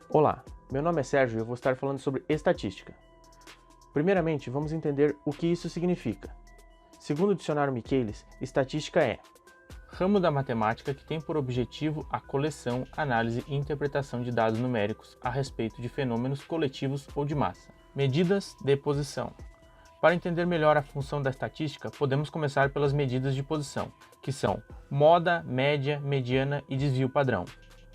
Olá, meu nome é Sérgio e eu vou estar falando sobre estatística. Primeiramente, vamos entender o que isso significa. Segundo o dicionário Michaelis, estatística é ramo da matemática que tem por objetivo a coleção, análise e interpretação de dados numéricos a respeito de fenômenos coletivos ou de massa. Medidas de posição. Para entender melhor a função da estatística, podemos começar pelas medidas de posição, que são moda, média, mediana e desvio padrão.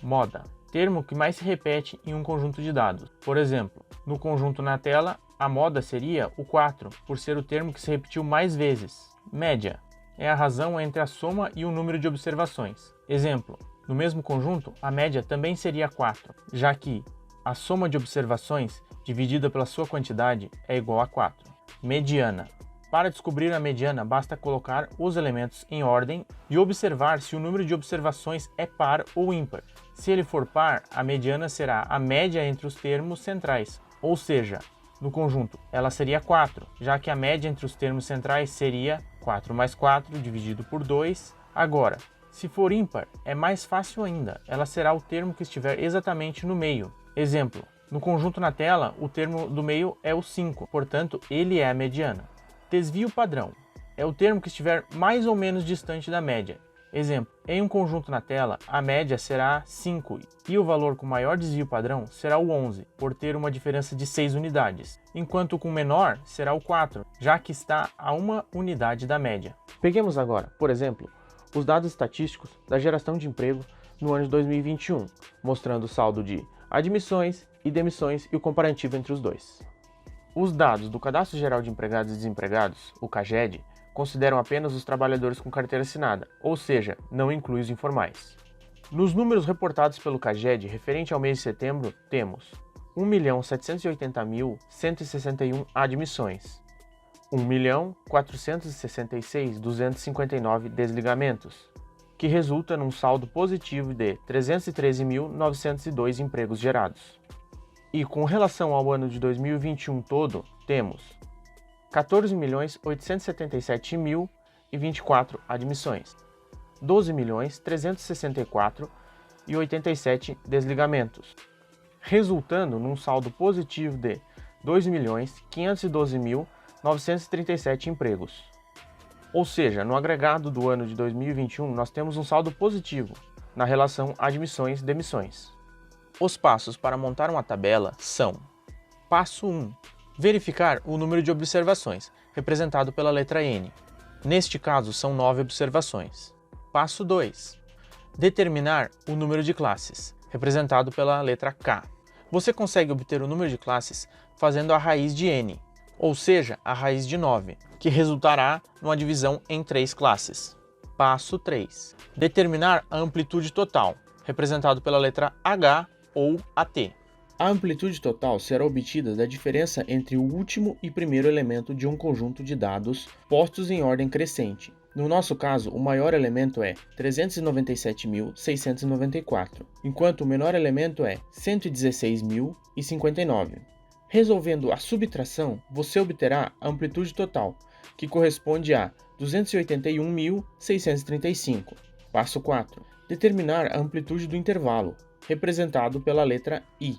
Moda, termo que mais se repete em um conjunto de dados. Por exemplo, no conjunto na tela, a moda seria o 4, por ser o termo que se repetiu mais vezes. Média é a razão entre a soma e o número de observações. Exemplo, no mesmo conjunto, a média também seria 4, já que a soma de observações dividida pela sua quantidade é igual a 4. Mediana. Para descobrir a mediana, basta colocar os elementos em ordem e observar se o número de observações é par ou ímpar. Se ele for par, a mediana será a média entre os termos centrais, ou seja, no conjunto ela seria 4, já que a média entre os termos centrais seria 4 mais 4 dividido por 2. Agora, se for ímpar, é mais fácil ainda, ela será o termo que estiver exatamente no meio. Exemplo, no conjunto na tela, o termo do meio é o 5, portanto, ele é a mediana. Desvio padrão é o termo que estiver mais ou menos distante da média. Exemplo, em um conjunto na tela, a média será 5 e o valor com maior desvio padrão será o 11, por ter uma diferença de 6 unidades, enquanto com menor será o 4, já que está a 1 unidade da média. Peguemos agora, por exemplo, os dados estatísticos da geração de emprego no ano de 2021, mostrando o saldo de admissões e demissões e o comparativo entre os dois. Os dados do Cadastro Geral de Empregados e Desempregados, o CAGED, consideram apenas os trabalhadores com carteira assinada, ou seja, não inclui os informais. Nos números reportados pelo CAGED referente ao mês de setembro, temos 1.780.161 admissões, 1.466.259 desligamentos, que resulta num saldo positivo de 313.902 empregos gerados. E com relação ao ano de 2021 todo, temos 14.877.024 admissões, 12.364.087 desligamentos, resultando num saldo positivo de 2.512.937 empregos. Ou seja, no agregado do ano de 2021, nós temos um saldo positivo na relação admissões-demissões. Os passos para montar uma tabela são: passo 1. Verificar o número de observações, representado pela letra N. Neste caso, são 9 observações. Passo 2. Determinar o número de classes, representado pela letra K. Você consegue obter o número de classes fazendo a raiz de N, ou seja, a raiz de 9, que resultará numa divisão em 3 classes. Passo 3. Determinar a amplitude total, representado pela letra H ou AT. A amplitude total será obtida da diferença entre o último e primeiro elemento de um conjunto de dados postos em ordem crescente. No nosso caso, o maior elemento é 397.694, enquanto o menor elemento é 116.059. Resolvendo a subtração, você obterá a amplitude total, que corresponde a 281.635. Passo 4. Determinar a amplitude do intervalo, representado pela letra I.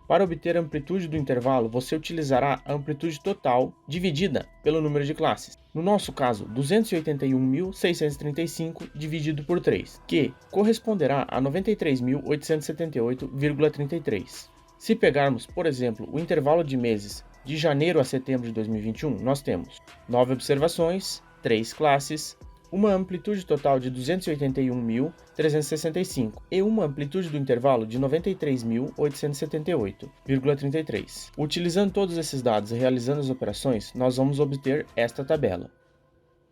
Para obter a amplitude do intervalo, você utilizará a amplitude total dividida pelo número de classes. No nosso caso, 281.635 dividido por 3, que corresponderá a 93.878,33. Se pegarmos, por exemplo, o intervalo de meses de janeiro a setembro de 2021, nós temos 9 observações, 3 classes, uma amplitude total de 281.365 e uma amplitude do intervalo de 93.878,33. Utilizando todos esses dados e realizando as operações, nós vamos obter esta tabela.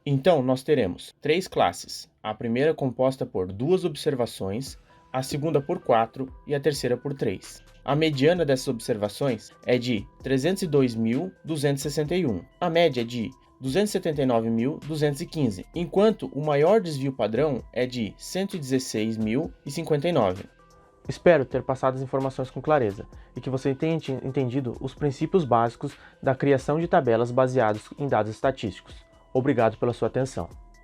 Então, nós teremos 3 classes, a primeira composta por 2 observações, a segunda por 4 e a terceira por 3. A mediana dessas observações é de 302.261. A média é de 279.215, enquanto o maior desvio padrão é de 116.059. Espero ter passado as informações com clareza e que você tenha entendido os princípios básicos da criação de tabelas baseadas em dados estatísticos. Obrigado pela sua atenção.